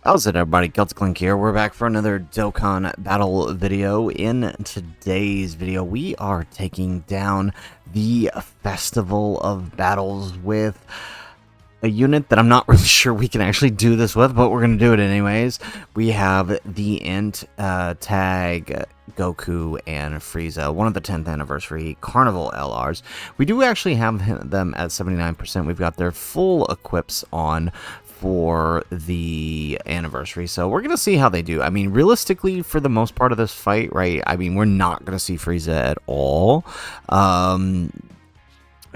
How's it, everybody? Celtic Link here. We're back for another Dokkan battle video. In today's video, we are taking down the Festival of Battles with a unit that I'm not really sure we can actually do this with, but we're going to do it anyways. We have the INT, Tag, Goku, and FRIEZA, one of the 10th anniversary CARNIVAL LRs. We do actually have them at 79%. We've got their full equips on for the anniversary, so we're gonna see how they do. I mean, realistically, for the most part of this fight, right, I mean, we're not gonna see Frieza at all,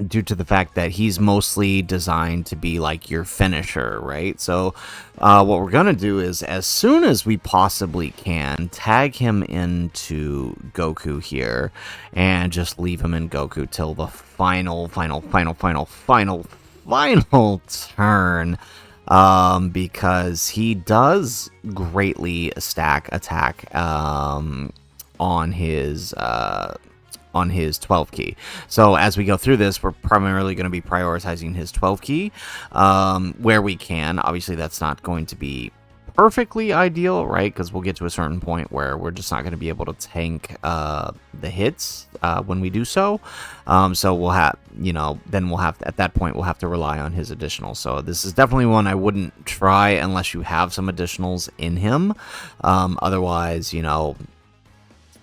due to the fact that he's mostly designed to be like your finisher, right? So what we're gonna do is, as soon as we possibly can, tag him into Goku here and just leave him in Goku till the final turn, because he does greatly stack attack on his 12 key. So as we go through this, we're primarily going to be prioritizing his 12 key where we can. Obviously, that's not going to be perfectly ideal, right? Because we'll get to a certain point where we're just not going to be able to tank the hits when we do so. So we'll have, then we'll have, at that point, we'll have to rely on his additionals. So this is definitely one I wouldn't try unless you have some additionals in him. Otherwise,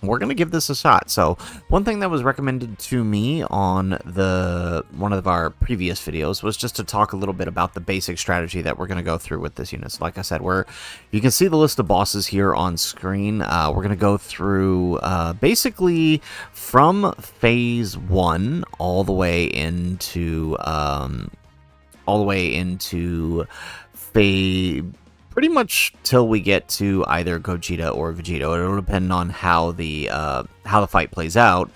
we're going to give this a shot. So one thing that was recommended to me on one of our previous videos was just to talk a little bit about the basic strategy that we're going to go through with this unit. So like I said, you can see the list of bosses here on screen. We're going to go through basically from phase 1 all the way into phase, pretty much till we get to either Gogeta or Vegito. It'll depend on how the fight plays out,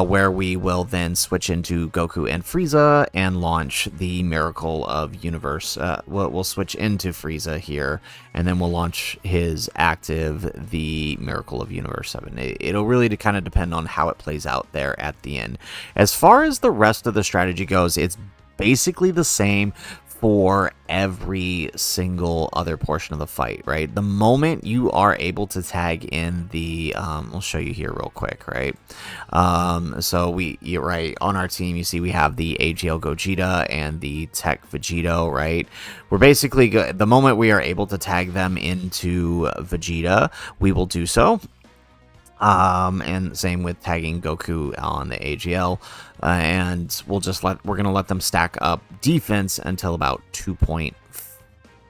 where we will then switch into Goku and Frieza and launch the Miracle of Universe. We'll switch into Frieza here, and then we'll launch his active, the Miracle of Universe 7. It'll really kind of depend on how it plays out there at the end. As far as the rest of the strategy goes, it's basically the same for every single other portion of the fight, right? The moment you are able to tag in the we'll show you here real quick, right? So you're right, on our team you see we have the AGL Gogeta and the Tech Vegito, right? We're basically the moment we are able to tag them into Vegeta, we will do so. And same with tagging Goku on the AGL, and we're gonna let them stack up defense until about 2.2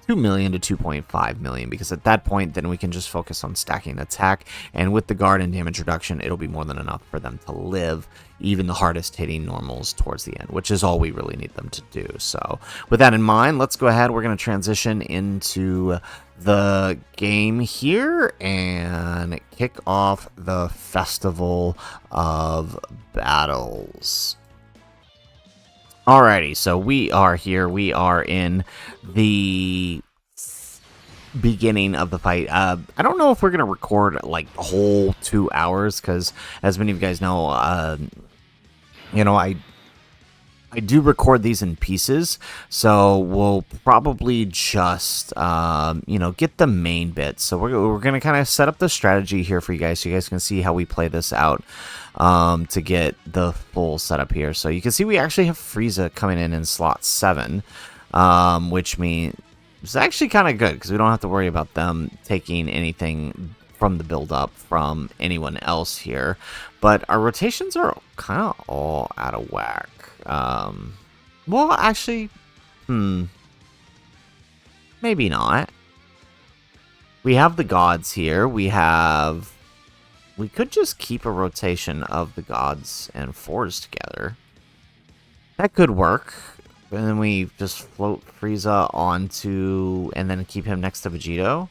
million to 2.5 million, because at that point then we can just focus on stacking attack, and with the guard and damage reduction it'll be more than enough for them to live even the hardest hitting normals towards the end, which is all we really need them to do. So with that in mind, let's go ahead. We're going to transition into the game here and kick off the Festival of Battles. Alrighty, so we are here. We are in the beginning of the fight. I don't know if we're going to record like the whole 2 hours, because as many of you guys know, I do record these in pieces, so we'll probably just, get the main bits. So we're going to kind of set up the strategy here for you guys, so you guys can see how we play this out to get the full setup here. So you can see we actually have Frieza coming in slot 7, which means it's actually kind of good, because we don't have to worry about them taking anything from the build-up from anyone else here. But our rotations are kind of all out of whack. Well, actually, maybe not. We have the gods here. We could just keep a rotation of the gods and fours together. That could work. And then we just float Frieza onto, and then keep him next to Vegito.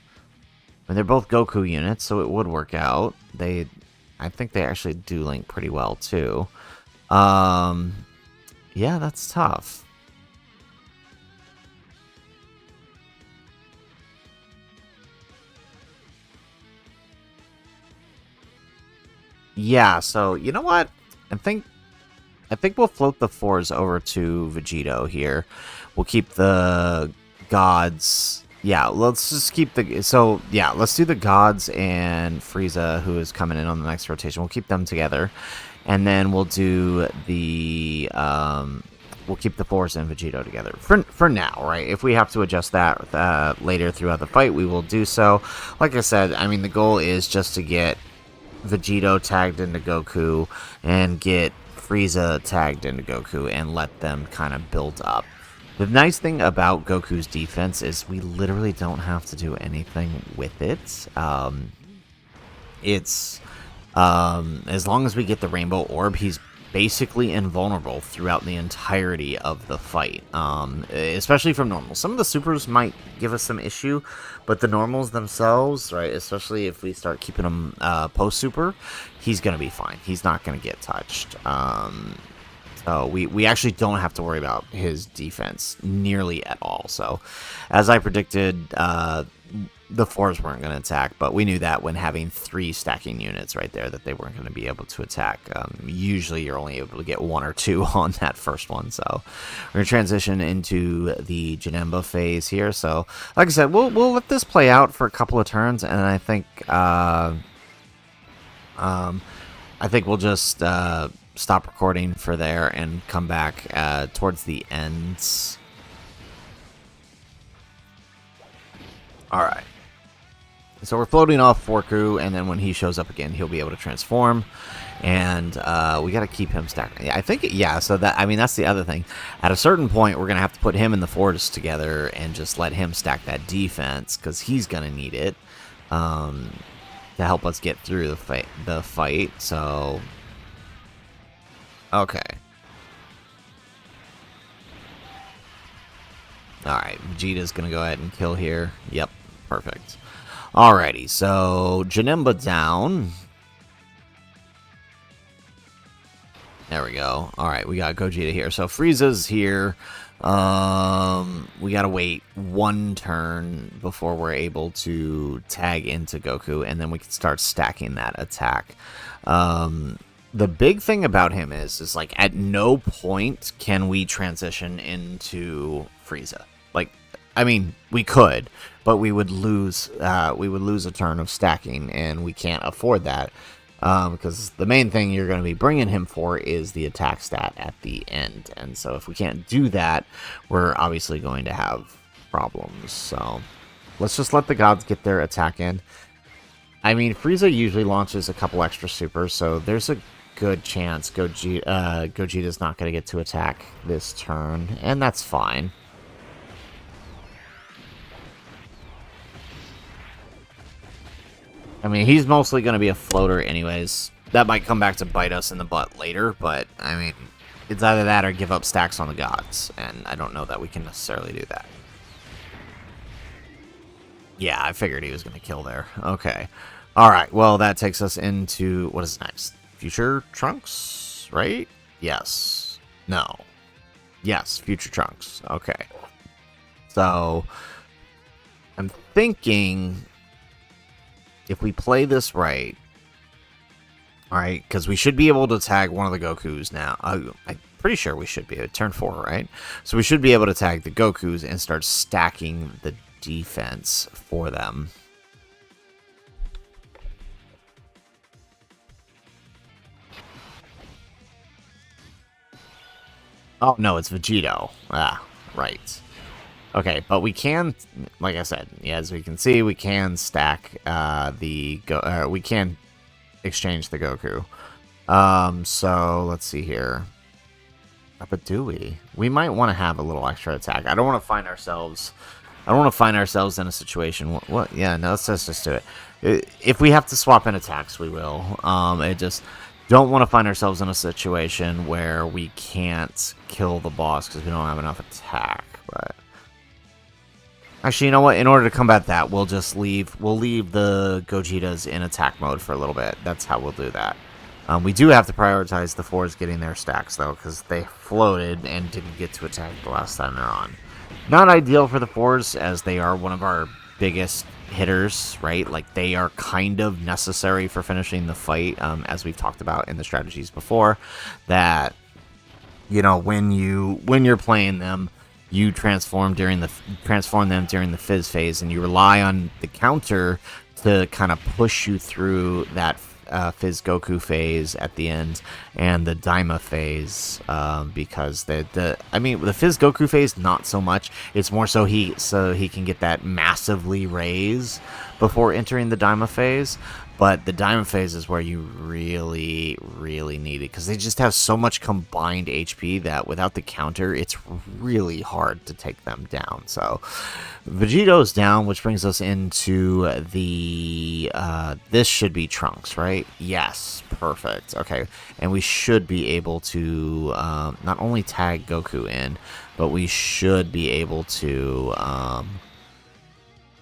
And they're both Goku units, so it would work out. I think they actually do link pretty well too. Yeah, that's tough. Yeah, so you know what? I think we'll float the fours over to Vegito here. We'll keep the gods Yeah, let's just keep the... So, yeah, let's do the gods and Frieza, who is coming in on the next rotation. We'll keep them together. And then we'll do the... we'll keep the Force and Vegito together. For now, right? If we have to adjust that later throughout the fight, we will do so. Like I said, I mean, the goal is just to get Vegito tagged into Goku and get Frieza tagged into Goku and let them kind of build up. The nice thing about Goku's defense is we literally don't have to do anything with it. It's as long as we get the Rainbow Orb, he's basically invulnerable throughout the entirety of the fight, especially from normals. Some of the supers might give us some issue, but the normals themselves, right, especially if we start keeping him post-super, he's going to be fine. He's not going to get touched. So we actually don't have to worry about his defense nearly at all. So, as I predicted, the fours weren't going to attack, but we knew that when having 3 stacking units right there that they weren't going to be able to attack. Usually you're only able to get 1 or 2 on that first one. So we're going to transition into the Janemba phase here. So like I said, we'll let this play out for a couple of turns, and I think we'll just stop recording for there and come back towards the ends. Alright. So we're floating off Forku, and then when he shows up again, he'll be able to transform. And we got to keep him stacked. I think, yeah, so that, I mean, that's the other thing. At a certain point, we're going to have to put him and the Fortis together and just let him stack that defense, because he's going to need it to help us get through the fight. So, okay. Alright, Vegeta's going to go ahead and kill here. Yep, perfect. Alrighty, so Janemba down. There we go. Alright, we got Gogeta here. So Frieza's here. We gotta wait 1 turn before we're able to tag into Goku, and then we can start stacking that attack. The big thing about him is like at no point can we transition into Frieza. Like, I mean, we could, but we would lose a turn of stacking, and we can't afford that. Because the main thing you're going to be bringing him for is the attack stat at the end. And so if we can't do that, we're obviously going to have problems. So let's just let the gods get their attack in. I mean, Frieza usually launches a couple extra supers, so there's a good chance Gogeta's not going to get to attack this turn, and that's fine. I mean, he's mostly going to be a floater anyways. That might come back to bite us in the butt later, but, I mean, it's either that or give up stacks on the gods, and I don't know that we can necessarily do that. Yeah, I figured he was going to kill there. Okay. Alright, well, that takes us into... What is next? Future Trunks, right? Yes. No. Yes, Future Trunks. Okay. So, I'm thinking... If we play this right, alright, because we should be able to tag one of the Gokus now. I'm pretty sure we should be. Turn 4, right? So we should be able to tag the Gokus and start stacking the defense for them. Oh, no, it's Vegito. Ah, right. Okay, but we can, like I said, yeah, as we can see, we can stack we can exchange the Goku. So let's see here. But do we? We might want to have a little extra attack. I don't want to find ourselves in a situation. What? Yeah, no, let's just do it. If we have to swap in attacks, we will. I just don't want to find ourselves in a situation where we can't kill the boss because we don't have enough attack. But actually, you know what? In order to combat that, we'll leave the Gogetas in attack mode for a little bit. That's how we'll do that. We do have to prioritize the fours getting their stacks, though, because they floated and didn't get to attack the last time they're on. Not ideal for the fours, as they are one of our biggest hitters, right? Like, they are kind of necessary for finishing the fight, as we've talked about in the strategies before, that, you know, when you're playing them, you transform them during the Fizz phase, and you rely on the counter to kind of push you through that Fizz Goku phase at the end and the Daima phase, because the Fizz Goku phase, not so much. It's more so he can get that massively raise before entering the Daima phase. But the Diamond phase is where you really, really need it, because they just have so much combined HP that without the counter, it's really hard to take them down. So, Vegeto's down, which brings us into the, this should be Trunks, right? Yes, perfect. Okay, and we should be able to not only tag Goku in, but we should be able to...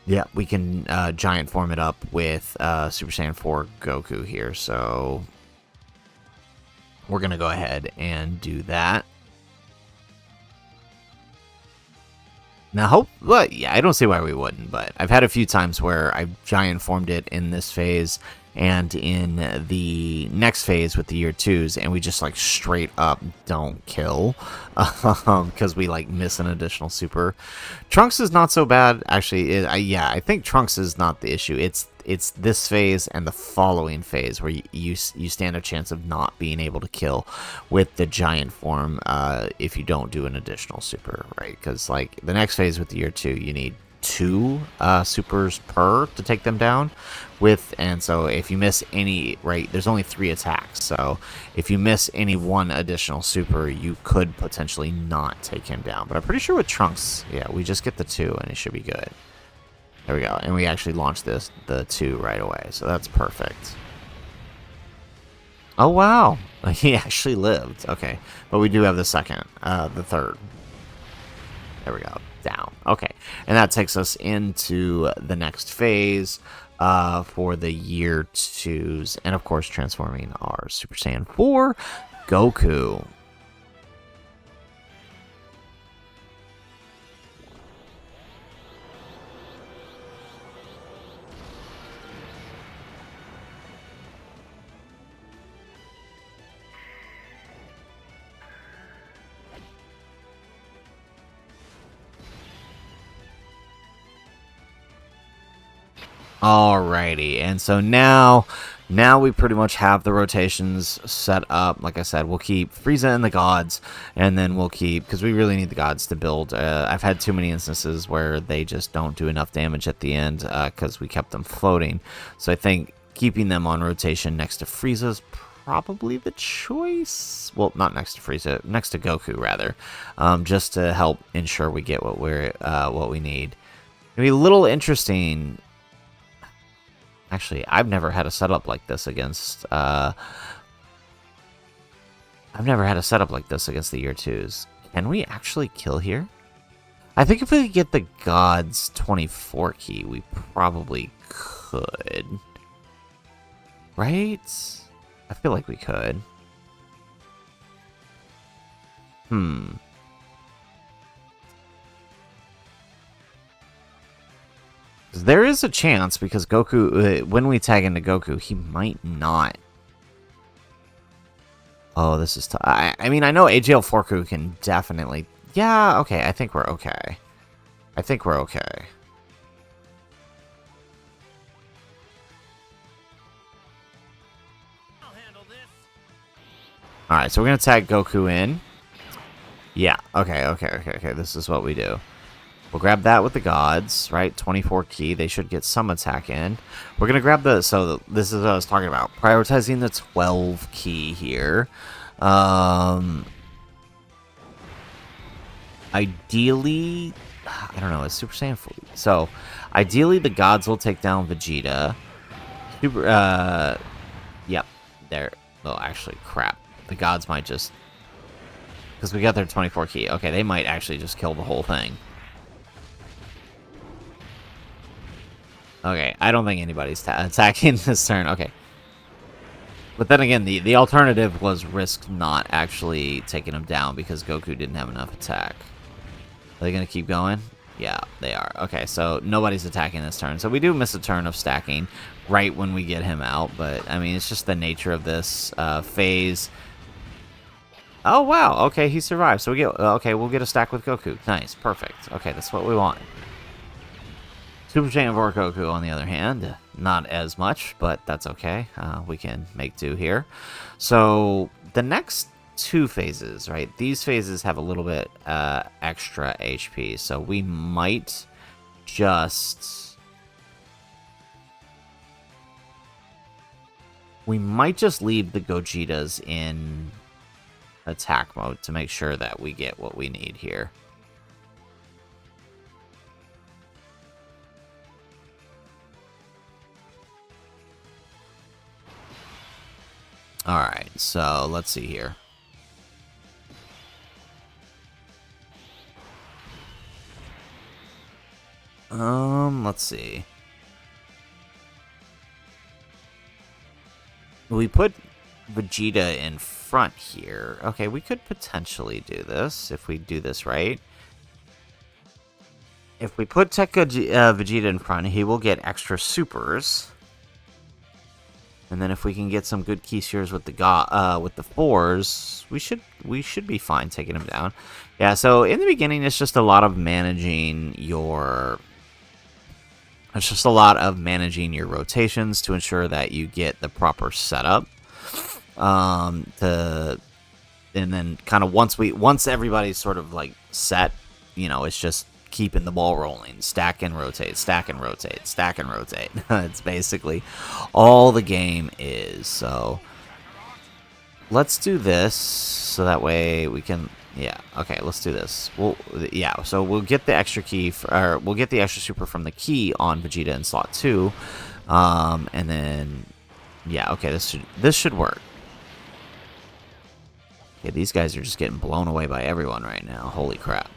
yeah, we can giant form it up with Super Saiyan 4 Goku here, so we're going to go ahead and do that. Now, yeah, I don't see why we wouldn't, but I've had a few times where I've giant formed it in this phase and in the next phase with the year 2s, and we just like straight up don't kill because we like miss an additional super. Trunks is not so bad, actually. Yeah, I think Trunks is not the issue. It's this phase and the following phase where you stand a chance of not being able to kill with the giant form if you don't do an additional super, right? Because like the next phase with the year 2, you need 2 supers per to take them down with, and so if you miss any, right, there's only 3 attacks, so if you miss any 1 additional super, you could potentially not take him down. But I'm pretty sure with Trunks, yeah, we just get the 2 and it should be good. There we go, and we actually launched the 2 right away, so that's perfect. Oh wow, he actually lived. Okay, but we do have the second, the third. There we go. Down. Okay, and that takes us into the next phase for the year 2s, and of course transforming our Super Saiyan 4 Goku. Alrighty, and so now we pretty much have the rotations set up. Like I said, we'll keep Frieza and the gods, and then we'll keep, because we really need the gods to build. I've had too many instances where they just don't do enough damage at the end because we kept them floating. So I think keeping them on rotation next to Frieza is probably the choice. Well, not next to Frieza, next to Goku rather, just to help ensure we get what we need. It'll be a little interesting. Actually, I've never had a setup like this against the year 2s. Can we actually kill here? I think if we could get the gods 24 key, we probably could. Right? I feel like we could. There is a chance, because Goku, when we tag into Goku, he might not. Oh, this is tough. I mean, I know AGL Forku can definitely... Yeah, okay, I think we're okay. I'll handle this. Alright, so we're going to tag Goku in. Yeah, okay, this is what we do. We'll grab that with the gods, right? 24 key. They should get some attack in. We're going to grab the... So this is what I was talking about. Prioritizing the 12 key here. Ideally... I don't know. It's Super Saiyan 4. So, ideally, the gods will take down Vegeta. Yep. There. Oh, actually, crap. The gods might just... Because we got their 24 key. Okay, they might actually just kill the whole thing. Okay, I don't think anybody's attacking this turn. Okay. But then again, the alternative was risk not actually taking him down because Goku didn't have enough attack. Are they going to keep going? Yeah, they are. Okay, so nobody's attacking this turn. So we do miss a turn of stacking right when we get him out. But, I mean, it's just the nature of this phase. Oh, wow. Okay, he survived. So we get... Okay, we'll get a stack with Goku. Nice. Perfect. Okay, that's what we want. Super Saiyan 4 Goku, on the other hand, not as much, but that's okay. We can make do here. So, the next two phases, right? These phases have a little bit extra HP, so we might just... We might just leave the Gogetas in attack mode to make sure that we get what we need here. Alright, so let's see here. Let's see. We put Vegeta in front here. Okay, we could potentially do this if we do this right. If we put Vegeta in front, he will get extra supers. And then if we can get some good Keyseers with the fours, we should be fine taking him down. Yeah, so in the beginning it's just a lot of managing your rotations to ensure that you get the proper setup. And then kind of once everybody's sort of like set, you know, it's just keeping the ball rolling, stack and rotate, stack and rotate, stack and rotate. It's basically all the game is. So let's do this so that way we can, yeah, okay, let's do this. So we'll get the extra key or we'll get the extra super from the key on Vegeta in slot 2. And then yeah, okay, this should work. Yeah, these guys are just getting blown away by everyone right now. Holy crap.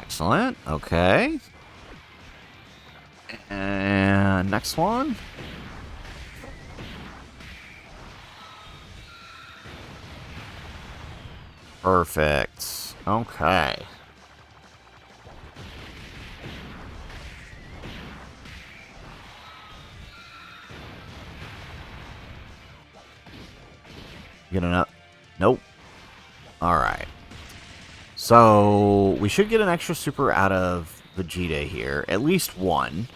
Excellent. Okay. And next one. Perfect. Okay. Get enough? Nope. Alright. So, we should get an extra super out of Vegeta here. At least one.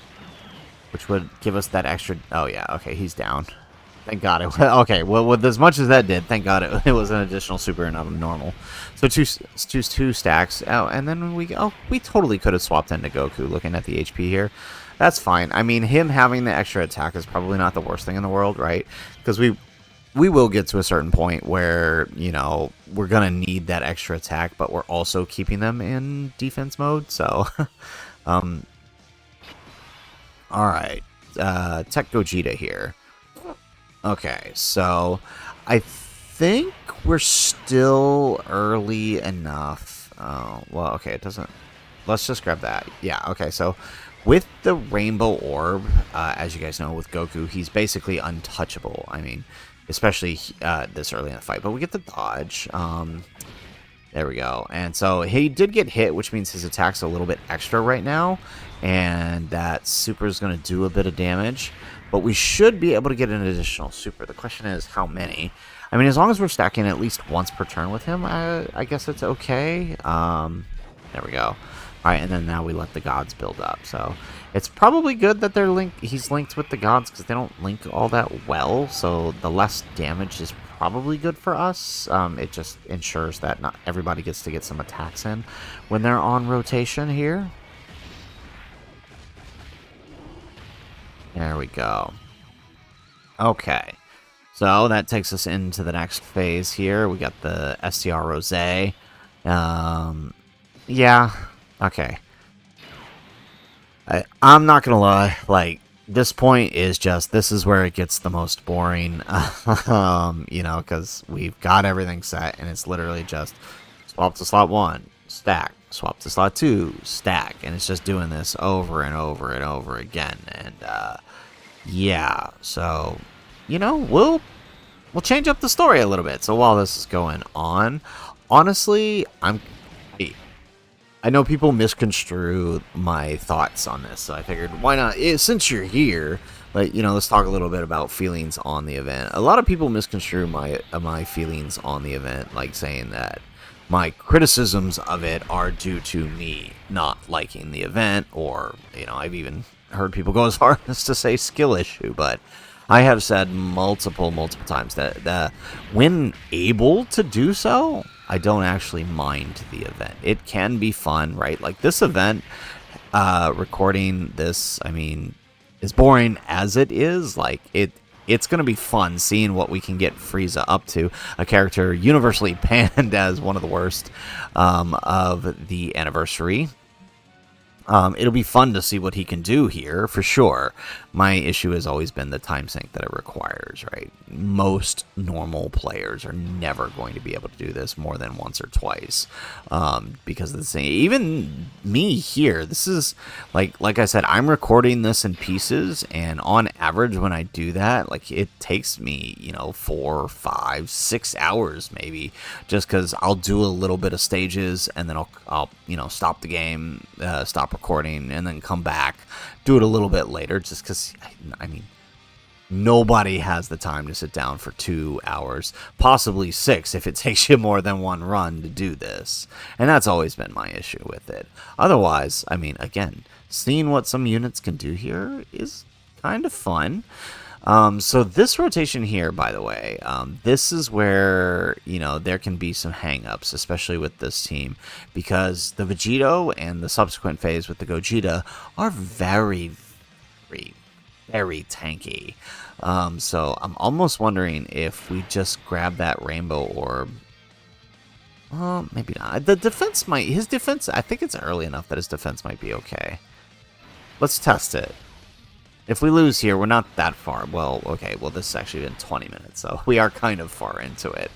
Which would give us that extra... Oh, yeah. Okay, he's down. Thank God. Okay, well, with as much as that did, thank God it was an additional super and not a normal. So, two stacks. Oh, and then we totally could have swapped into Goku looking at the HP here. That's fine. I mean, him having the extra attack is probably not the worst thing in the world, right? Because we will get to a certain point where, you know, we're going to need that extra attack, but we're also keeping them in defense mode, so... Alright. Tech Gogeta here. Okay, so... I think we're still early enough. Well, okay, it doesn't... Let's just grab that. Yeah, okay, so... With the Rainbow Orb, as you guys know, with Goku, he's basically untouchable. I mean... Especially this early in the fight. But we get the dodge. There we go. And so he did get hit, which means his attack's a little bit extra right now. And that super is going to do a bit of damage. But we should be able to get an additional super. The question is how many. I mean, as long as we're stacking at least once per turn with him, I guess it's okay. There we go. Alright, and then now we let the gods build up. So it's probably good that he's linked with the gods because they don't link all that well. So the less damage is probably good for us. It just ensures that not everybody gets to get some attacks in when they're on rotation here. There we go. Okay. So that takes us into the next phase here. We got the STR Rose. Yeah. Okay. I'm not gonna lie, like, this point is just, this is where it gets the most boring, you know, because we've got everything set, and it's literally just swap to slot 1, stack, swap to slot 2, stack, and it's just doing this over and over and over again, and, yeah, so, you know, we'll change up the story a little bit. So while this is going on, honestly, I know people misconstrue my thoughts on this, so I figured, why not? Since you're here, like, let's talk a little bit about feelings on the event. A lot of people misconstrue my feelings on the event, like saying that my criticisms of it are due to me not liking the event, or I've even heard people go as far as to say skill issue. But I have said multiple times that when able to do so, I don't actually mind the event. It can be fun, right? Like this event, recording this, I mean, as boring as it is, like it's going to be fun seeing what we can get Frieza up to, a character universally panned as one of the worst of the anniversary. It'll be fun to see what he can do here, for sure. My issue has always been the time sink that it requires, right? Most normal players are never going to be able to do this more than once or twice, because of the same. Even me here, this is, like I said, I'm recording this in pieces, and on average, when I do that, like, it takes me, 4, 5, 6 hours, maybe, just because I'll do a little bit of stages, and then I'll stop the game, stop recording, and then come back, do it a little bit later, just because, I mean, nobody has the time to sit down for 2 hours, possibly 6 if it takes you more than one run to do this. And that's always been my issue with it. Otherwise, I mean, again, seeing what some units can do here is kind of fun. So this rotation here, by the way, this is where, there can be some hang-ups, especially with this team, because the Vegito and the subsequent phase with the Gogeta are very, very, very tanky. So I'm almost wondering if we just grab that rainbow orb. Maybe not. The defense might, his defense, I think it's early enough that his defense might be okay. Let's test it. If we lose here, we're not that far. Well, okay, well, this has actually been 20 minutes, so we are kind of far into it.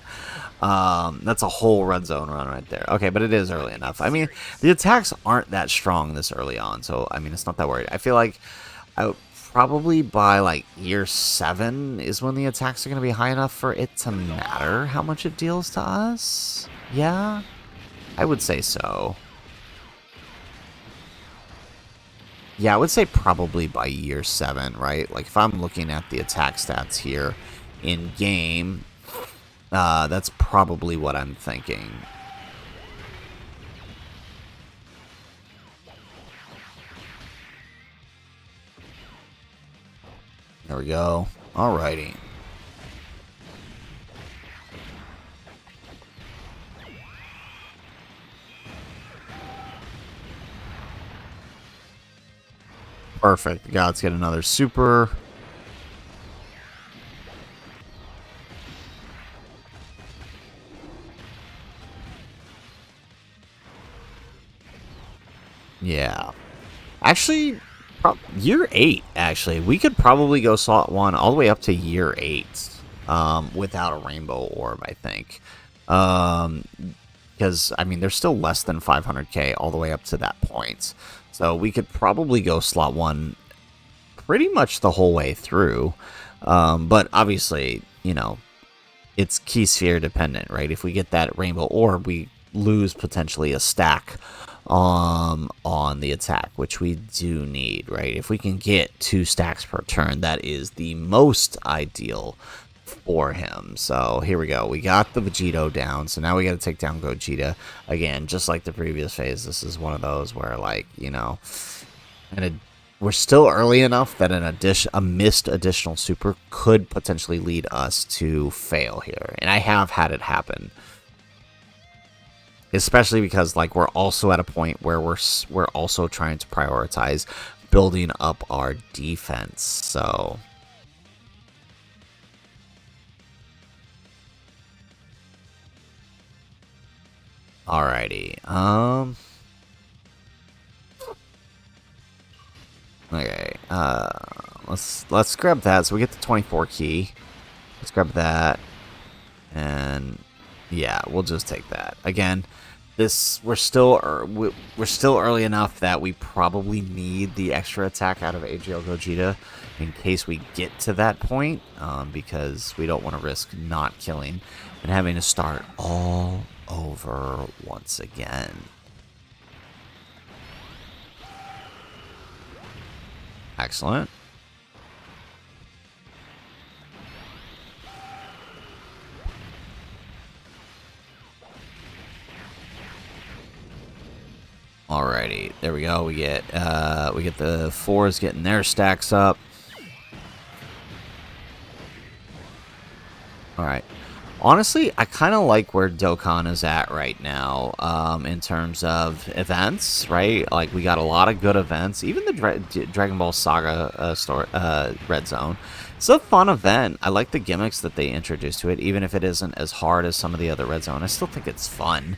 That's a whole red zone run right there. Okay, but it is early enough. I mean, the attacks aren't that strong this early on, so, I mean, it's not that worried. I feel like probably by, like, year 7 is when the attacks are going to be high enough for it to matter how much it deals to us. Yeah, I would say so. Yeah, I would say probably by year 7, right? Like, if I'm looking at the attack stats here in game, that's probably what I'm thinking. There we go. Alrighty. Perfect. Let's get another super. Yeah. Actually, year 8, actually. We could probably go slot 1 all the way up to year 8 without a rainbow orb, I think. Because, I mean, there's still less than 500k all the way up to that point. So we could probably go slot 1 pretty much the whole way through. But obviously, it's key sphere dependent, right? If we get that rainbow orb, we lose potentially a stack on the attack, which we do need, right? If we can get 2 stacks per turn, that is the most ideal for him. So here we go. We got the Vegito down, so now we got to take down Gogeta. Again, just like the previous phase, this is one of those where, like, and we're still early enough that a missed additional super could potentially lead us to fail here. And I have had it happen. Especially because, like, we're also at a point where we're also trying to prioritize building up our defense. So alrighty. Okay. Let's grab that. So we get the 24 key. Let's grab that. And yeah, we'll just take that. Again, we're still early enough that we probably need the extra attack out of AGL Gogeta in case we get to that point, because we don't want to risk not killing and having to start all over once again. Excellent. Alrighty, there we go. We get the 4s getting their stacks up. Alright. Honestly, I kind of like where Dokkan is at right now in terms of events, right? Like, we got a lot of good events. Even the Dragon Ball Saga Red Zone. It's a fun event. I like the gimmicks that they introduced to it, even if it isn't as hard as some of the other Red Zone. I still think it's fun.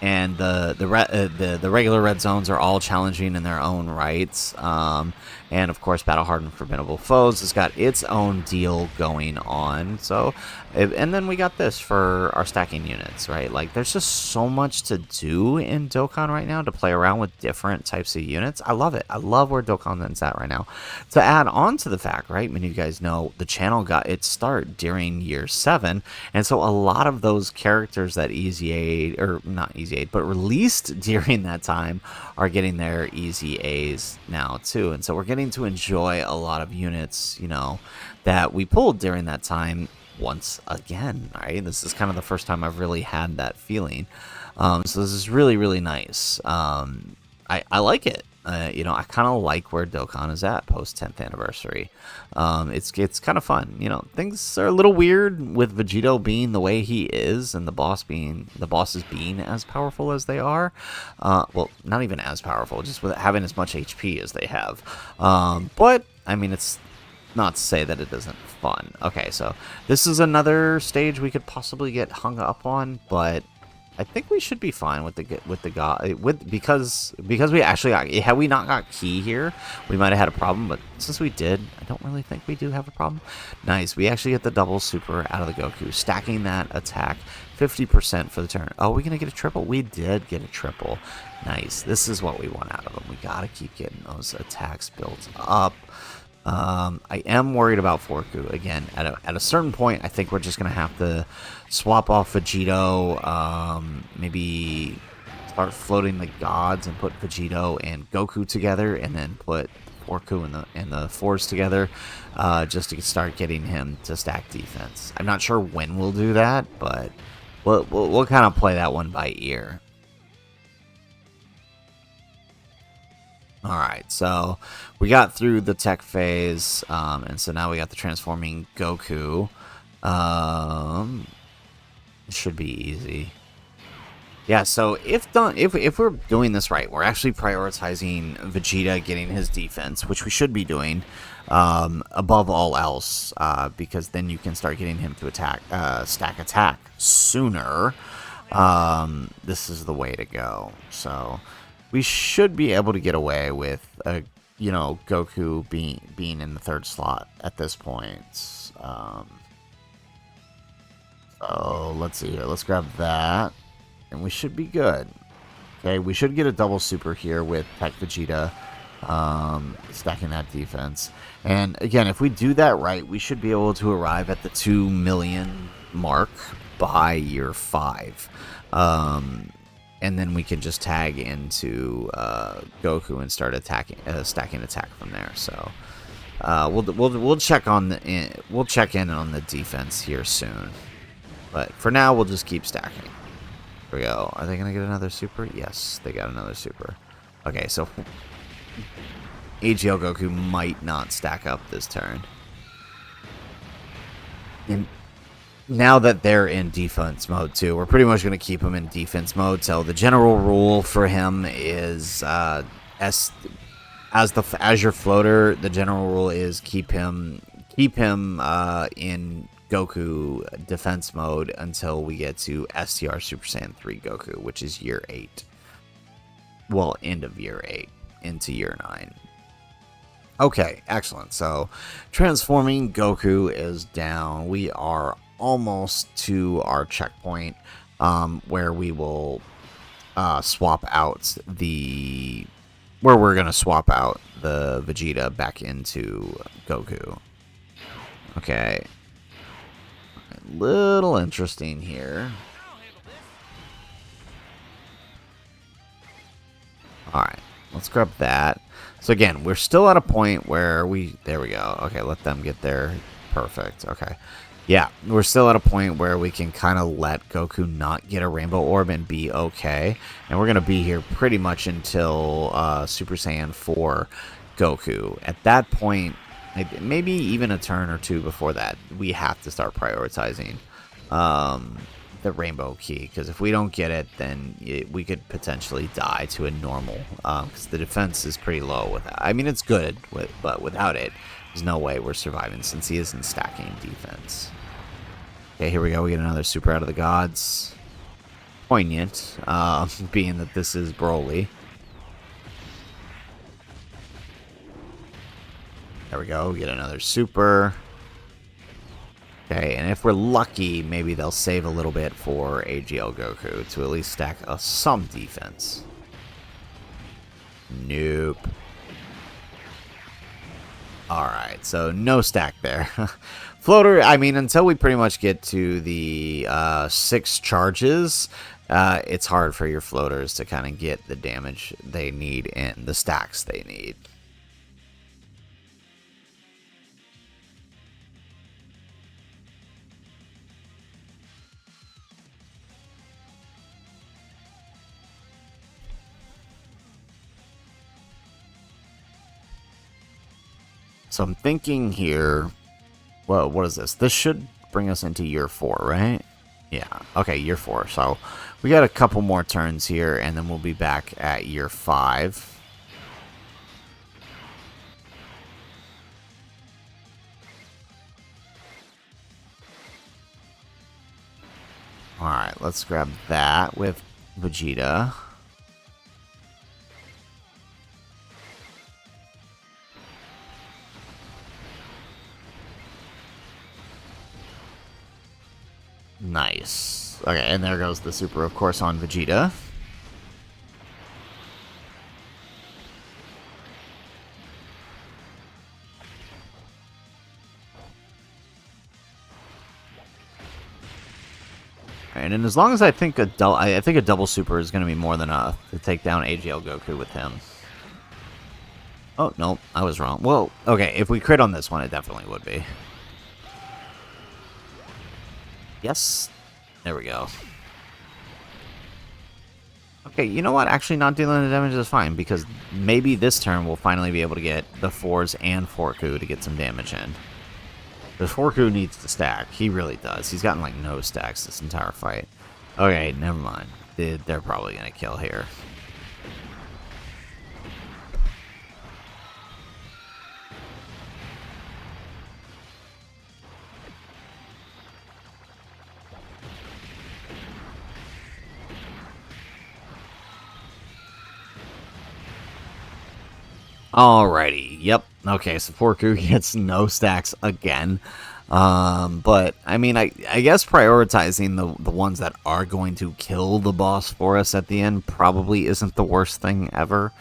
And the regular red zones are all challenging in their own rights. And of course, Battle Hardened Formidable Foes has got its own deal going on. So, and then we got this for our stacking units, right? Like, there's just so much to do in Dokkan right now to play around with different types of units. I love it. I love where Dokkan is at right now. To add on to the fact, right, many of you guys know the channel got its start during year 7, and so a lot of those characters that Easy Aid, or not Easy Aid, but released during that time are getting their Easy A's now too, and so we're getting to enjoy a lot of units, you know, that we pulled during that time once again, right? This is kind of the first time I've really had that feeling. So this is really, really nice. I like it. You know, I kind of like where Dokkan is at post 10th anniversary. It's kind of fun. You know, things are a little weird with Vegito being the way he is, and the bosses being as powerful as they are. Well, not even as powerful, just with having as much HP as they have. But I mean, it's not to say that it isn't fun. Okay, so this is another stage we could possibly get hung up on, but I think we should be fine with because we actually got, had we not got key here, we might have had a problem, but since we did, I don't really think we do have a problem. Nice, we actually get the double super out of the Goku, stacking that attack 50% for the turn. Oh, we're gonna get a triple? We did get a triple. Nice, this is what we want out of them. We gotta keep getting those attacks built up. I am worried about Forku. Again, at a certain point, I think we're just going to have to swap off Vegito, maybe start floating the gods and put Vegito and Goku together, and then put Forku and the 4s together, just to start getting him to stack defense. I'm not sure when we'll do that, but we'll kind of play that one by ear. Alright, so we got through the tech phase, and so now we got the transforming Goku. It should be easy. Yeah, so if we're doing this right, we're actually prioritizing Vegeta getting his defense, which we should be doing, above all else, because then you can start getting him to stack attack sooner. This is the way to go, so we should be able to get away with, you know, Goku being in the 3rd slot at this point. So let's see here. Let's grab that, and we should be good. Okay, we should get a double super here with Tech Vegeta, stacking that defense. And again, if we do that right, we should be able to arrive at the 2 million mark by year 5. And then we can just tag into Goku and start stacking attack from there. So we'll check in on the defense here soon. But for now, we'll just keep stacking. Here we go. Are they gonna get another super? Yes, they got another super. Okay, so AGL Goku might not stack up this turn. And now that they're in defense mode too, we're pretty much going to keep him in defense mode. So the general rule for him is, as your floater, the general rule is keep him in Goku defense mode until we get to STR Super Saiyan 3 Goku, which is year 8. Well, end of year 8 into year 9. Okay, excellent. So transforming Goku is down. We are almost to our checkpoint, where we will swap out where we're gonna swap out the Vegeta back into Goku. Okay, a little interesting here. All right, let's grab that. So again, we're still at a point where there we go. Okay, let them get there. Perfect. Okay. Yeah, we're still at a point where we can kind of let Goku not get a Rainbow Orb and be okay. And we're going to be here pretty much until Super Saiyan 4 Goku. At that point, maybe even a turn or two before that, we have to start prioritizing the Rainbow Key. Because if we don't get it, then we could potentially die to a normal. Because the defense is pretty low with that. I mean, it's good, but without it, there's no way we're surviving since he isn't stacking defense. Okay, here we go. We get another super out of the gods. Poignant, being that this is Broly. There we go. We get another super. Okay, and if we're lucky, maybe they'll save a little bit for AGL Goku to at least stack some defense. Nope. Alright, so no stack there. Floater, I mean, until we pretty much get to the 6 charges, it's hard for your floaters to kind of get the damage they need and the stacks they need. So I'm thinking here, well, what is this? This should bring us into year 4, right? Yeah, okay, year 4. So we got a couple more turns here, and then we'll be back at year 5. Alright, let's grab that with Vegeta. Nice. Okay, and there goes the super, of course, on Vegeta. And as long as I think a double super is going to be more than enough to take down AGL Goku with him. Oh, no, I was wrong. Well, okay, if we crit on this one, it definitely would be. Yes. There we go. Okay, you know what? Actually, not dealing the damage is fine, because maybe this turn we'll finally be able to get the 4s and Forku to get some damage in. The Forku needs to stack. He really does. He's gotten, like, no stacks this entire fight. Okay, never mind. They're probably going to kill here. Alrighty, yep. Okay, so Forku gets no stacks again. But, I mean, I guess prioritizing the ones that are going to kill the boss for us at the end probably isn't the worst thing ever.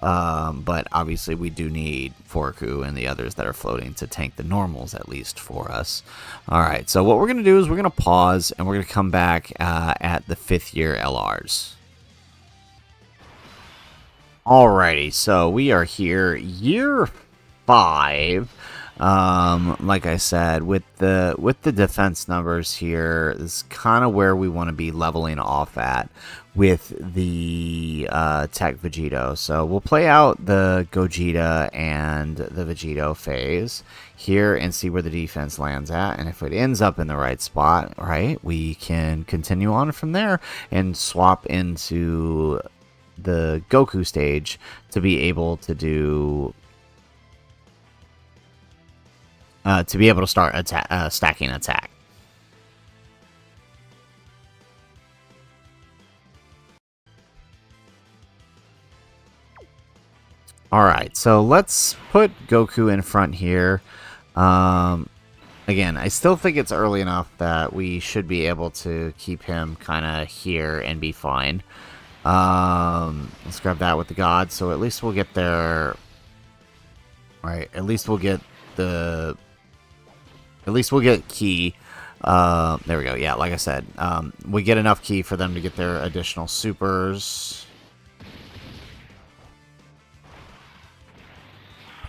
But obviously we do need Forku and the others that are floating to tank the normals at least for us. Alright, so what we're going to do is we're going to pause and we're going to come back at the 5th year LRs. Alrighty, so we are here, year 5. Like I said, with the defense numbers here, this is kind of where we want to be leveling off at with the Tech Vegito. So we'll play out the Gogeta and the Vegito phase here and see where the defense lands at. And if it ends up in the right spot, right, we can continue on from there and swap into the Goku stage to be able to do start stacking attack. Alright, so let's put Goku in front here. Again, I still think it's early enough that we should be able to keep him kind of here and be fine. Let's grab that with the gods, so at least we'll get there. Right, at least we'll get key. There we go. Yeah, like I said, we get enough key for them to get their additional supers.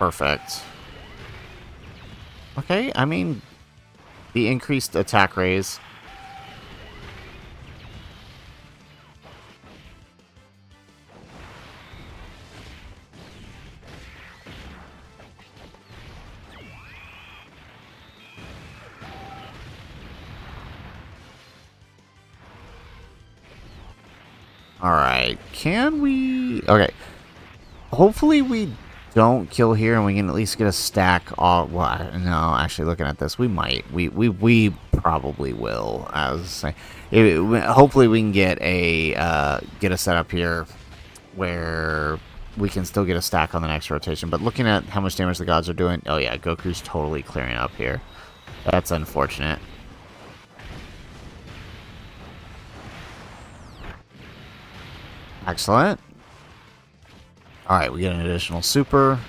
perfect. Okay, I mean, the increased attack raise. Alright, can we... Okay, hopefully we don't kill here and we can at least get a stack off... Well, no, actually looking at this, we might. We probably will. As hopefully we can get a setup here where we can still get a stack on the next rotation. But looking at how much damage the gods are doing... Oh yeah, Goku's totally clearing up here. That's unfortunate. Excellent. Alright, we get an additional super.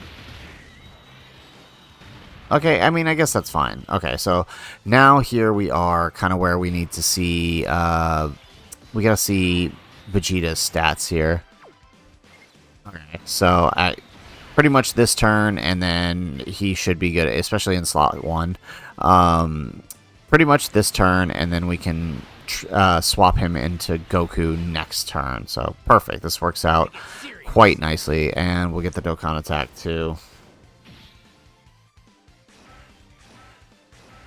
Okay, I mean, I guess that's fine. Okay, so now here we are kind of where we need to see... we gotta see Vegeta's stats here. Okay, so pretty much this turn, and then he should be good, especially in slot 1. Pretty much this turn, and then we can swap him into Goku next turn. So perfect. This works out quite nicely, and we'll get the Dokkan attack too.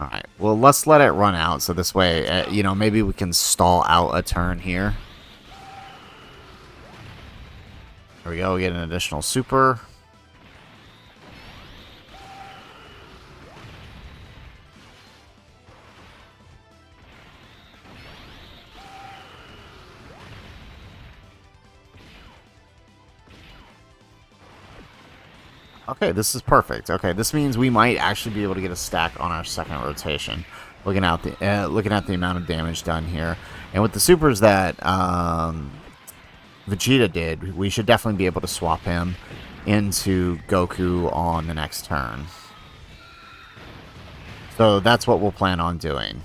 Alright, well, let's let it run out, so this way, you know, maybe we can stall out a turn here. There we go, we get an additional super. Okay, this is perfect. Okay, this means we might actually be able to get a stack on our second rotation. Looking at the amount of damage done here, and with the supers that Vegeta did, we should definitely be able to swap him into Goku on the next turn. So that's what we'll plan on doing.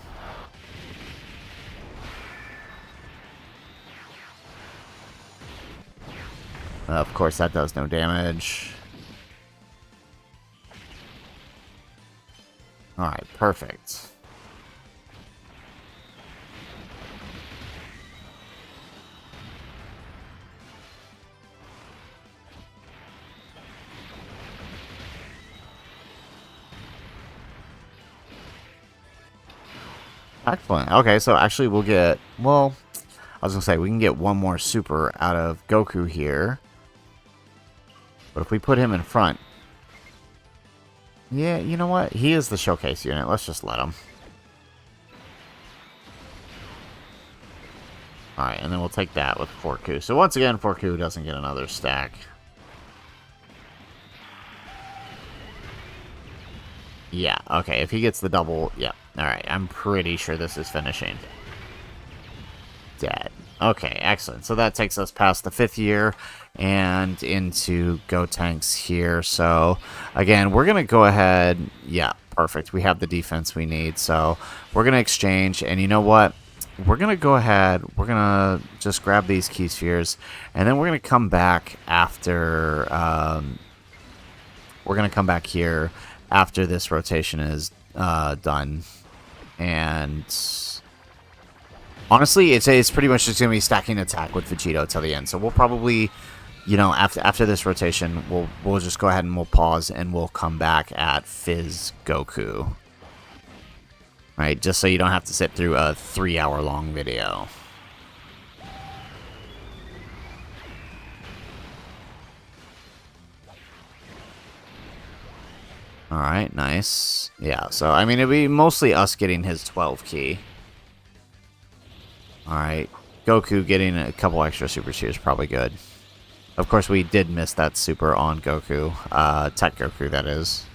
Of course, that does no damage. Alright, perfect. Excellent. Okay, so actually we'll get... Well, I was going to say, we can get one more super out of Goku here. But if we put him in front... Yeah, you know what? He is the showcase unit. Let's just let him. Alright, and then we'll take that with Forku. So once again, Forku doesn't get another stack. Yeah, okay. If he gets the double... Yeah. Alright, I'm pretty sure this is finishing. Dead. Okay, excellent. So that takes us past the 5th year and into Gotenks here. So, again, we're going to go ahead... Yeah, perfect. We have the defense we need. So, we're going to exchange. And you know what? We're going to go ahead. We're going to just grab these key spheres. And then we're going to come back after... we're going to come back here after this rotation is done. And... Honestly, it's pretty much just going to be stacking attack with Vegito till the end. So we'll probably, you know, after this rotation, we'll just go ahead and we'll pause and we'll come back at Fizz Goku. Right, just so you don't have to sit through a 3-hour-long video. Alright, nice. Yeah, so, I mean, it'd be mostly us getting his 12 key. Alright, Goku getting a couple extra supers here is probably good. Of course, we did miss that super on Goku. Tech Goku, that is.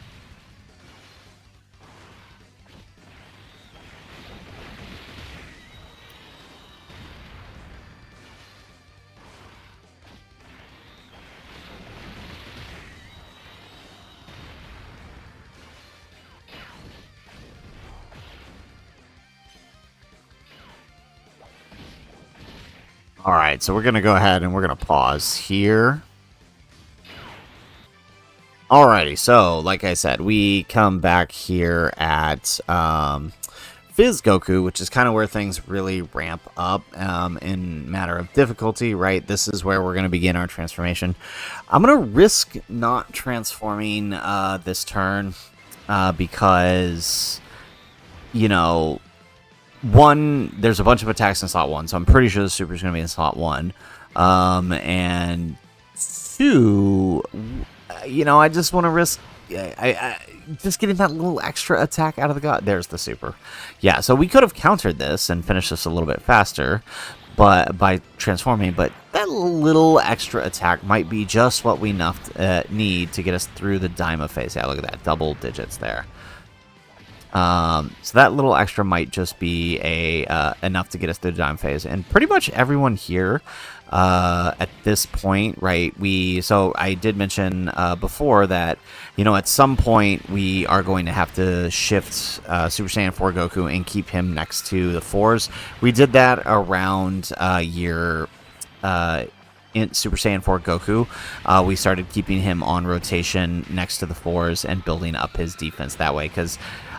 Alright, so we're going to go ahead and we're going to pause here. Alrighty, so like I said, we come back here at Fizz Goku, which is kind of where things really ramp up in matter of difficulty, right? This is where we're going to begin our transformation. I'm going to risk not transforming this turn because, you know, one, there's a bunch of attacks in slot 1, so I'm pretty sure the super is going to be in slot 1. And 2, you know, I just want to risk just getting that little extra attack out of the god. There's the super. Yeah, so we could have countered this and finished this a little bit faster but by transforming, but that little extra attack might be just what we need to get us through the Daima phase. Yeah, look at that, double digits there. So that little extra might just be enough to get us through the Daima phase, and pretty much everyone here at this point, right? So I did mention before that, you know, at some point we are going to have to shift Super Saiyan 4 Goku and keep him next to the 4s. We did that around year in Super Saiyan 4 Goku. We started keeping him on rotation next to the 4s and building up his defense that way, because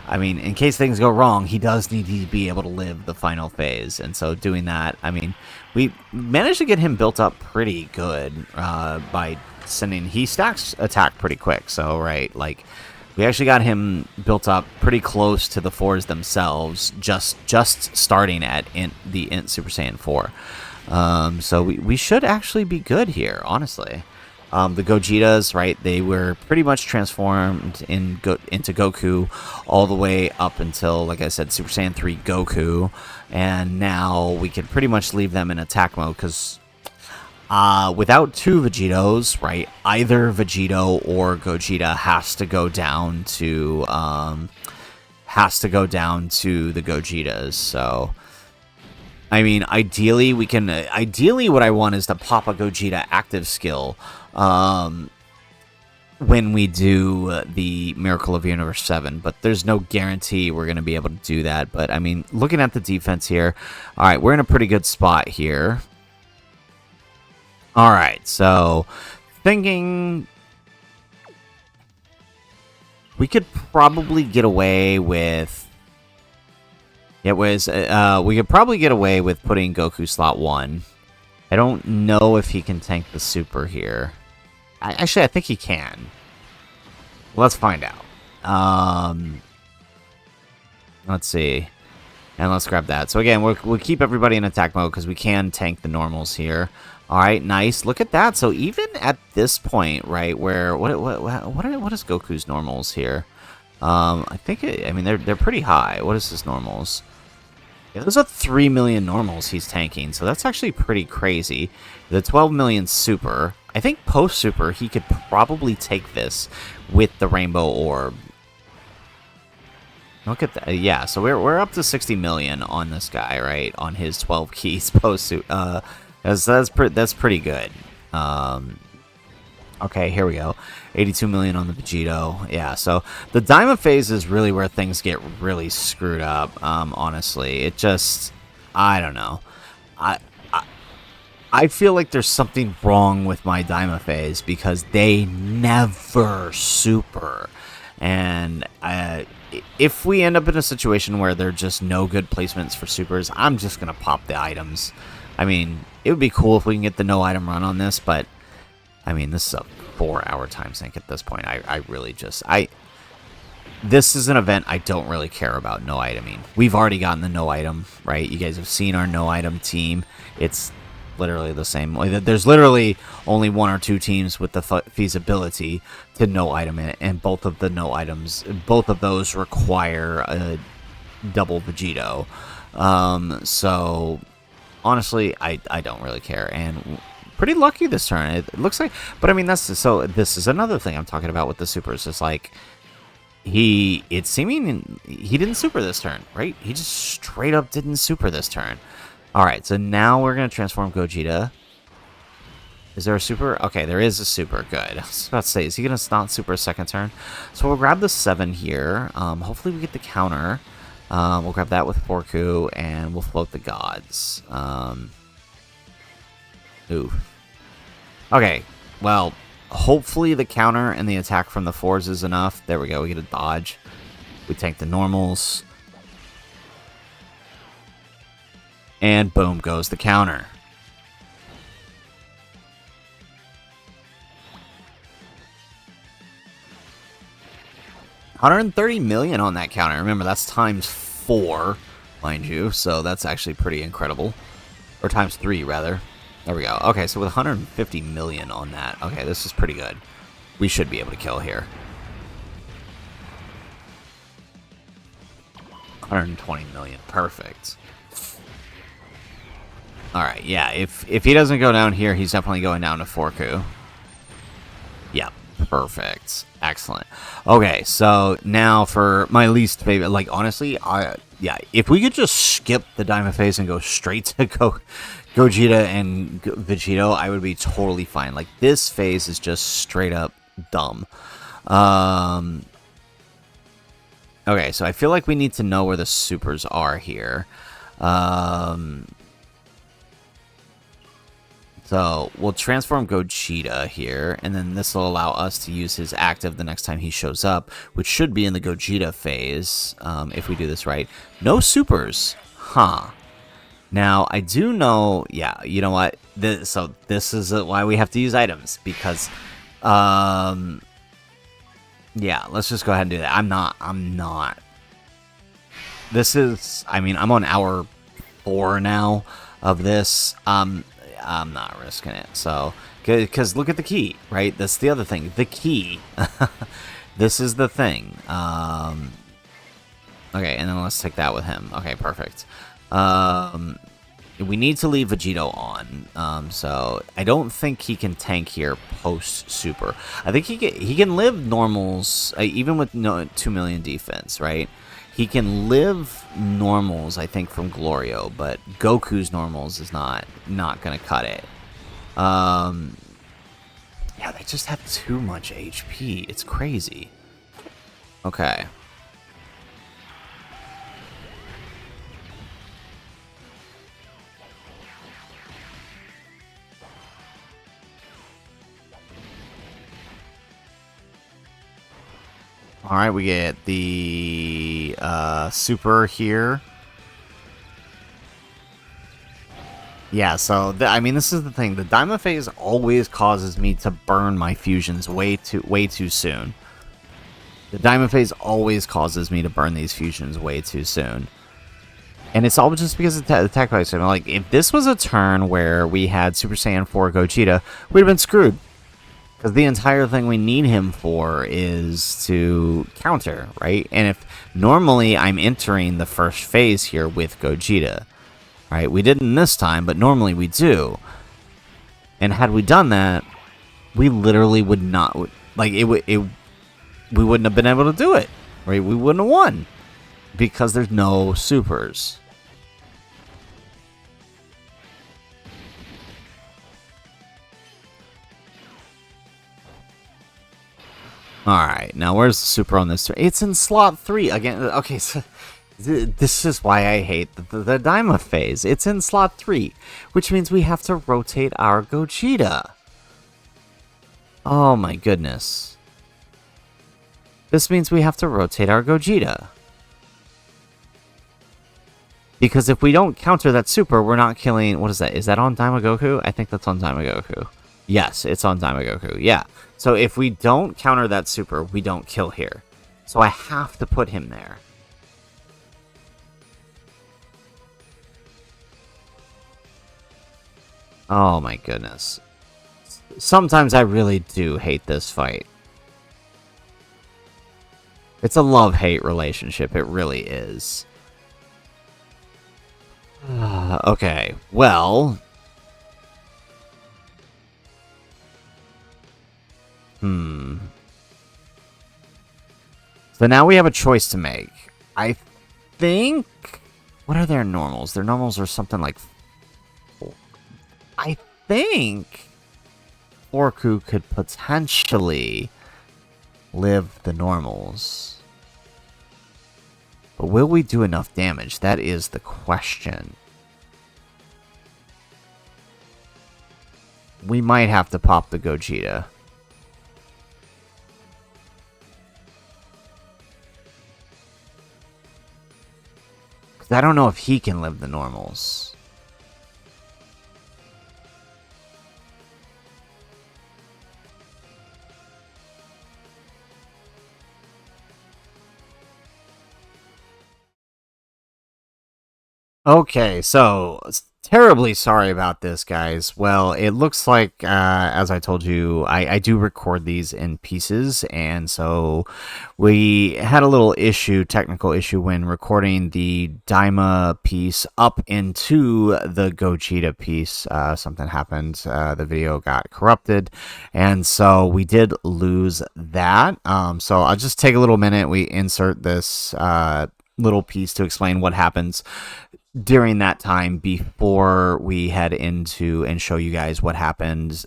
I mean, in case things go wrong, he does need to be able to live the final phase. And so doing that, I mean, we managed to get him built up pretty good by sending... He stacks attack pretty quick. So, right, like, we actually got him built up pretty close to the 4s themselves, just starting at the INT Super Saiyan 4. So we should actually be good here, honestly. The Gojitas, right, they were pretty much transformed into Goku all the way up until, like I said, Super Saiyan 3 Goku. And now we can pretty much leave them in attack mode because without 2 Vegetos, right, either Vegito or Gogeta has to go down to the Gojitas. So I mean, ideally, what I want is to pop a Gogeta active skill when we do the Miracle of Universe 7, but there's no guarantee we're going to be able to do that. But, I mean, looking at the defense here, all right, we're in a pretty good spot here. All right, so thinking we could probably get away with... we could probably get away with putting Goku slot 1. I don't know if he can tank the super here. Actually, I think he can. Let's find out. Let's see. And let's grab that. So again, we'll keep everybody in attack mode because we can tank the normals here. All right, nice. Look at that. So even at this point, right, where what is Goku's normals here? I think I mean they're pretty high. What is his normals? Yeah, there's a 3 million normals he's tanking, so that's actually pretty crazy. The 12 million super. I think post super he could probably take this with the rainbow orb. Look at that. Yeah, so we're up to 60 million on this guy, right? On his 12 keys post super. That's pretty good. Okay, here we go. 82 million on the Vegito. Yeah, so the Daima phase is really where things get really screwed up, honestly. It just... I don't know. I feel like there's something wrong with my Daima phase because they never super. And if we end up in a situation where there are just no good placements for supers, I'm just going to pop the items. I mean, it would be cool if we can get the no item run on this, but... I mean, this is a 4-hour time sink at this point. I really just... This is an event I don't really care about no iteming. We've already gotten the no item, right? You guys have seen our no item team. It's literally the same. There's literally only 1 or 2 teams with the feasibility to no item it, and both of the no items, both of those require a double Vegito. So, honestly, I don't really care, and... pretty lucky this turn, it looks like. But I mean, this is another thing I'm talking about with the supers. It's like it's seeming he didn't super this turn, right? He just straight up didn't super this turn. All right, so now we're gonna transform Gogeta. Is there a super? Okay, there is a super. Good. I was about to say, is he gonna not super a second turn? So we'll grab the 7 here. Hopefully we get the counter. We'll grab that with Porku, and we'll float the gods. Ooh. Okay, well, Hopefully the counter and the attack from the 4s is enough. There we go. We get a dodge. We tank the normals. And boom goes the counter. $130 million on that counter. Remember, that's times 4, mind you. So that's actually pretty incredible. Or times 3, rather. There we go. Okay, so with 150 million on that. Okay, this is pretty good. We should be able to kill here. 120 million. Perfect. Alright, yeah. If he doesn't go down here, he's definitely going down to Forku. Yep. Perfect. Excellent. Okay, so now for my least favorite, like, honestly, yeah, if we could just skip the Diamond Phase and go straight to Gogeta and Vegito, I would be totally fine. Like, this phase is just straight up dumb. Okay, so I feel like we need to know where the supers are here. So we'll transform Gogeta here, and then this will allow us to use his active the next time he shows up, which should be in the Gogeta phase, if we do this right. No supers. Huh. Now, I do know, yeah, you know what? So this is why we have to use items, because, yeah, let's just go ahead and do that. I'm not. This is, I mean, I'm on hour 4 now of this. I'm not risking it. So, because look at the key, right? That's the other thing. The key. This is the thing. Okay, and then let's take that with him. Okay, perfect. We need to leave Vegito on. So I don't think he can tank here post super. I think he can live normals even with 2 million defense, right? He can live normals, I think, from Glorio, but Goku's normals is not going to cut it. Yeah, they just have too much HP. It's crazy. Okay. Alright, we get the super here. Yeah, so, I mean, this is the thing. The Diamond Phase always causes me to burn my fusions way too soon. The Diamond Phase always causes me to burn these fusions way too soon. And it's all just because of the attack price. I mean, like, if this was a turn where we had Super Saiyan 4 Gogeta, we'd have been screwed. Because the entire thing we need him for is to counter, right? And if normally I'm entering the first phase here with Gogeta, right? We didn't this time, but normally we do. And had we done that, we literally would not, like, we wouldn't have been able to do it, right? We wouldn't have won because there's no supers. Alright, now where's the super on this turn? It's in slot 3. Again, okay, so this is why I hate the Daima phase. It's in slot 3, which means we have to rotate our Gogeta. Oh my goodness. This means we have to rotate our Gogeta. Because if we don't counter that super, we're not killing... What is that? Is that on Daima Goku? I think that's on Daima Goku. Yes, it's on Daima Goku. Yeah. So if we don't counter that super, we don't kill here. So I have to put him there. Oh my goodness. Sometimes I really do hate this fight. It's a love-hate relationship. It really is. Okay, well... So now we have a choice to make. I think... What are their normals? Their normals are something like... I think... Orku could potentially live the normals. But will we do enough damage? That is the question. We might have to pop the Gogeta. I don't know if he can live the normals. Okay, so terribly sorry about this, guys. Well, it looks like, as I told you, I do record these in pieces, and so we had a little issue, technical issue, when recording the Daima piece up into the Gogeta piece. Something happened. The video got corrupted, and so we did lose that. So I'll just take a little minute. We insert this little piece to explain what happens during that time before we head into and show you guys what happens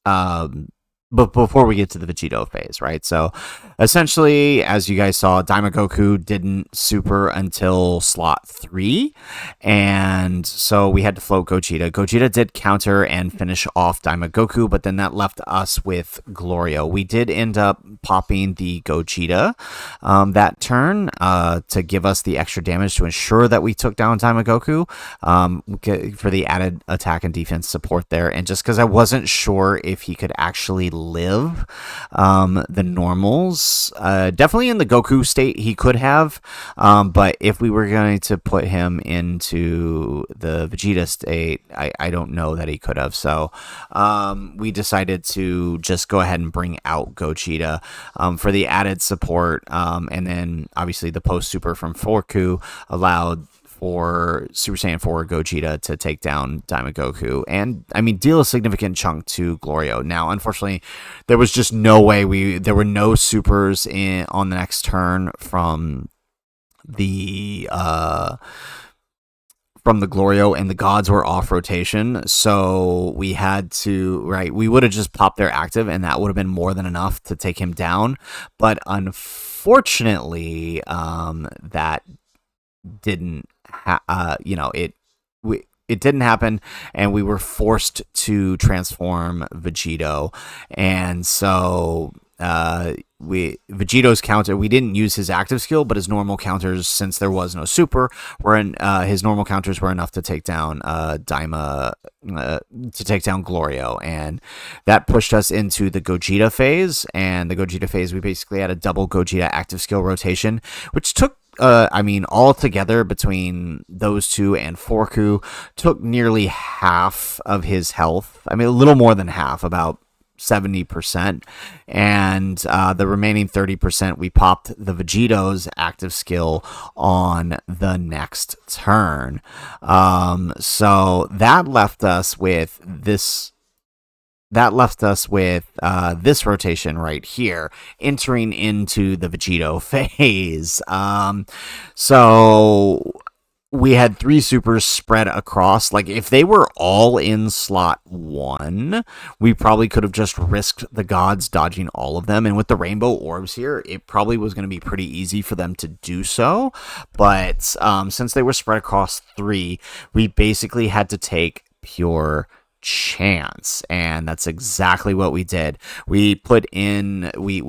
um but before we get to the Vegito phase, right? So essentially, as you guys saw, Daima Goku didn't super until slot 3, and so we had to float Gogeta. Gogeta did counter and finish off Daima Goku, but then that left us with Glorio. We did end up popping the Gogeta that turn to give us the extra damage to ensure that we took down Daima Goku for the added attack and defense support there, and just because I wasn't sure if he could actually live the normals. Definitely in the Goku state he could have, but if we were going to put him into the Vegeta state, I don't know that he could have. So we decided to just go ahead and bring out Gogeta for the added support, and then obviously the post super from Forku allowed for Super Saiyan 4 Gogeta to take down Daima Goku and, I mean, deal a significant chunk to Glorio. Now, unfortunately, there was just no way there were no supers on the next turn from the Glorio, and the gods were off rotation, so we had to, right, we would have just popped their active, and that would have been more than enough to take him down, but unfortunately, that didn't it didn't happen, and we were forced to transform Vegito, and so Vegito's counter, we didn't use his active skill, but his normal counters, since there was no super, his normal counters were enough to take down Daima, to take down Glorio, and that pushed us into the Gogeta phase. And the Gogeta phase, we basically had a double Gogeta active skill rotation, which took all together between those two and Forku, took nearly half of his health. I mean, a little more than half, about 70%, and the remaining 30% we popped the Vegito's active skill on the next turn. So that left us with this this rotation right here, entering into the Vegito phase. So we had 3 supers spread across. Like, if they were all in slot 1, we probably could have just risked the gods dodging all of them. And with the rainbow orbs here, it probably was going to be pretty easy for them to do so. But since they were spread across 3, we basically had to take pure chance, and that's exactly what we did. We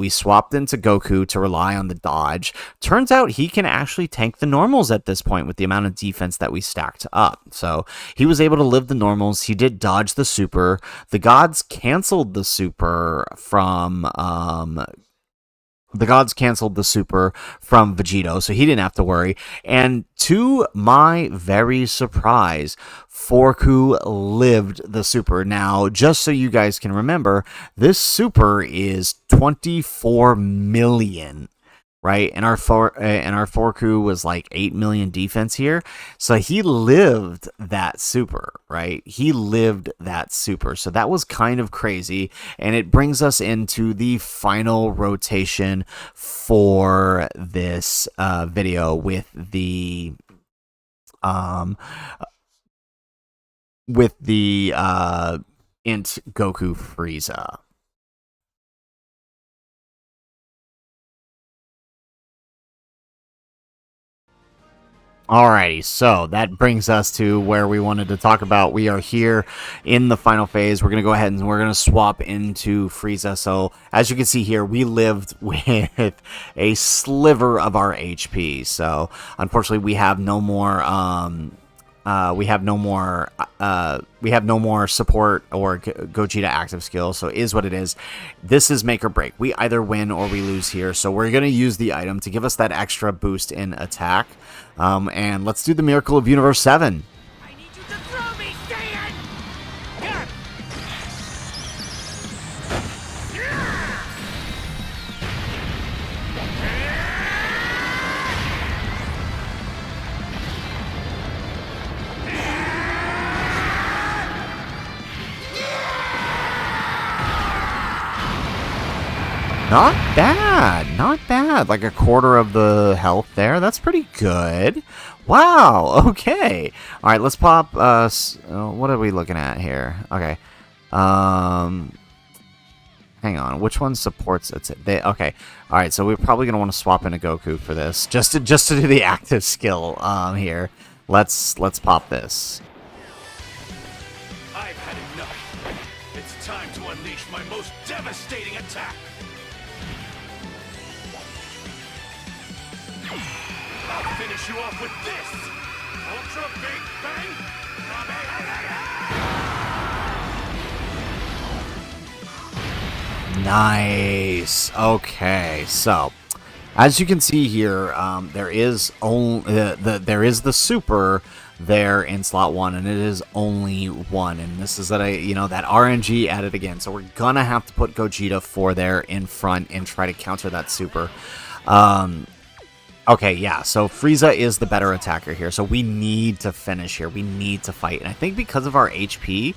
swapped into Goku to rely on the dodge. Turns out he can actually tank the normals at this point with the amount of defense that we stacked up. So he was able to live the normals. He did dodge the super. The gods canceled the super from Vegito, so he didn't have to worry. And to my very surprise, Forku lived the super. Now, just so you guys can remember, this super is 24 million, right? And our Forku was like 8 million defense here. So he lived that super, right? He lived that super. So that was kind of crazy. And it brings us into the final rotation for this video with the INT Goku Frieza. Alrighty, so that brings us to where we wanted to talk about. We are here in the final phase. We're going to go ahead and we're going to swap into Frieza. So, as you can see here, we lived with a sliver of our HP. So, unfortunately, we have no more we have no more support or Gogeta active skill, so it is what it is. This is make or break. We either win or we lose here, so we're going to use the item to give us that extra boost in attack. And let's do the Miracle of Universe 7. I need you to throw me, Saiyan! Yeah. Not bad, not bad. Like a quarter of the health there. That's pretty good. Wow, okay. All right, let's pop, what are we looking at here? Okay. Hang on, which one supports it? Okay. All right, so we're probably going to want to swap into Goku for this, just to do the active skill here. Let's pop this. I've had enough. It's time to unleash my most devastating attack. I'll finish you off with this! Ultra Big Bang! Nice. Okay, so as you can see here, there is only there is the super there in slot 1, and it is only 1, and this is that that RNG added again. So we're gonna have to put Gogeta 4 there in front and try to counter that super. Okay, yeah, so Frieza is the better attacker here, so we need to finish here. We need to fight, and I think because of our HP,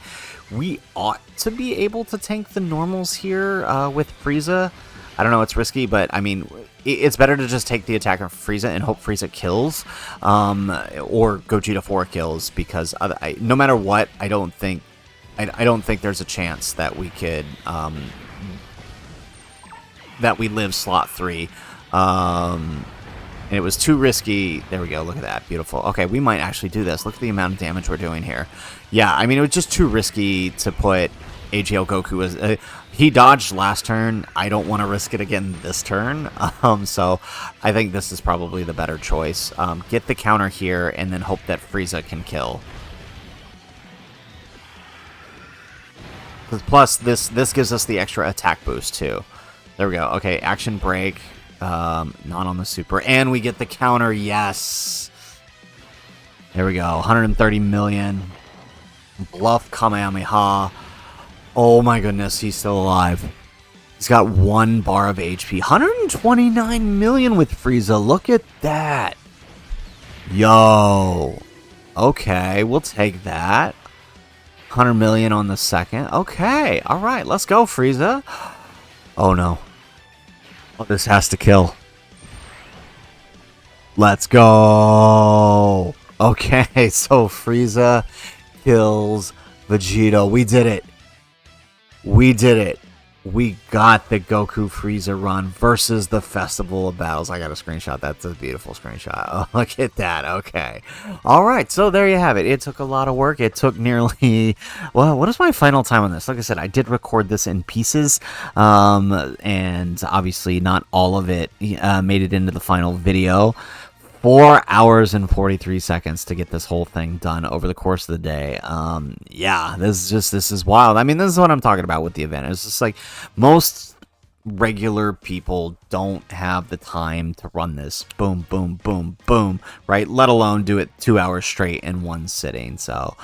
we ought to be able to tank the normals here with Frieza. I don't know, it's risky, but I mean, it's better to just take the attack of Frieza and hope Frieza kills, or Gogeta 4 kills, because no matter what, I don't think there's a chance that we could that we live slot 3. And it was too risky. There we go. Look at that. Beautiful. Okay, we might actually do this. Look at the amount of damage we're doing here. Yeah, I mean, it was just too risky to put AGL Goku as... he dodged last turn. I don't want to risk it again this turn. So I think this is probably the better choice. Get the counter here and then hope that Frieza can kill. Plus, this gives us the extra attack boost, too. There we go. Okay, action break. Not on the super, and we get the counter. Yes, there we go. 130 million. Bluff Kamehameha. Oh my goodness, he's still alive. He's got 1 bar of HP. 129 million with Frieza. Look at that. Yo. Okay, we'll take that. 100 million on the second. Okay, all right, let's go, Frieza. Oh no. Oh, this has to kill. Let's go. Okay, so Frieza kills Vegeta. We did it. We did it. We got the Goku Frieza run versus the Festival of Battles. I got a screenshot. That's a beautiful screenshot. Oh, look at that. Okay. All right. So there you have it. It took a lot of work. It took nearly... Well, what is my final time on this? Like I said, I did record this in pieces. And obviously not all of it made it into the final video. 4 hours and 43 seconds to get this whole thing done over the course of the day. Yeah, this is wild. I mean, this is what I'm talking about with the event. It's just like most regular people don't have the time to run this boom, boom, boom, boom, right? Let alone do it 2 hours straight in one sitting. So,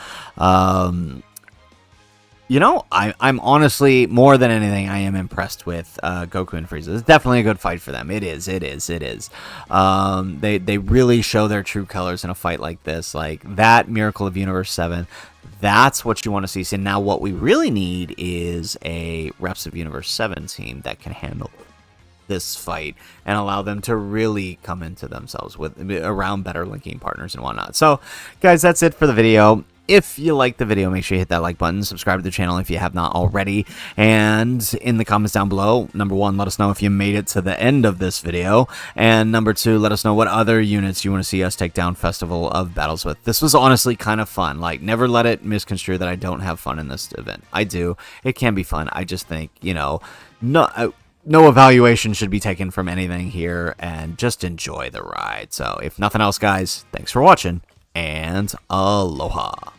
you know, I'm honestly, more than anything, I am impressed with Goku and Frieza. It's definitely a good fight for them. It is. They really show their true colors in a fight like this. Like, that Miracle of Universe 7, that's what you want to see. So now what we really need is a Reps of Universe 7 team that can handle this fight and allow them to really come into themselves with around better linking partners and whatnot. So, guys, that's it for the video. If you liked the video, make sure you hit that like button, subscribe to the channel if you have not already, and in the comments down below, number 1, let us know if you made it to the end of this video, and number 2, let us know what other units you want to see us take down Festival of Battles with. This was honestly kind of fun. Like, never let it misconstrue that I don't have fun in this event. I do. It can be fun. I just think, you know, no evaluation should be taken from anything here, and just enjoy the ride. So, if nothing else, guys, thanks for watching, and aloha.